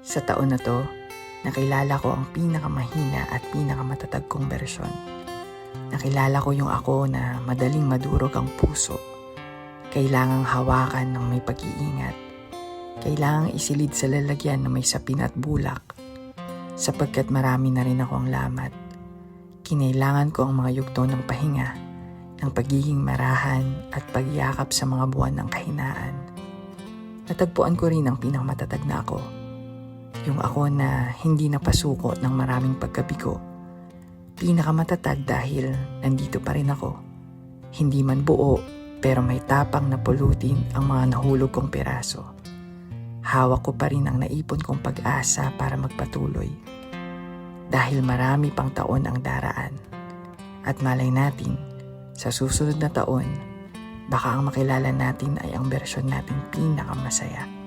Sa taon na to, nakilala ko ang pinakamahina at pinakamatatag kong bersyon. Nakilala ko yung ako na madaling madurog ang puso. Kailangang hawakan ng may pag-iingat. Kailangang isilid sa lalagyan na may sapin at bulak. Sapagkat marami na rin akong lamat. Kinailangan ko ang mga yugto ng pahinga, ng pagiging marahan at pagyakap sa mga buwan ng kahinaan. Natagpuan ko rin ang pinakamatatag na ako. Yung ako na hindi napasuko ng maraming pagkabigo. Pinakamatatag dahil nandito pa rin ako. Hindi man buo, pero may tapang na pulutin ang mga nahulog kong piraso. Hawak ko pa rin ang naipon kong pag-asa para magpatuloy. Dahil marami pang taon ang daraan. At malay natin, sa susunod na taon, baka ang makilala natin ay ang bersyon natin pinakamasaya.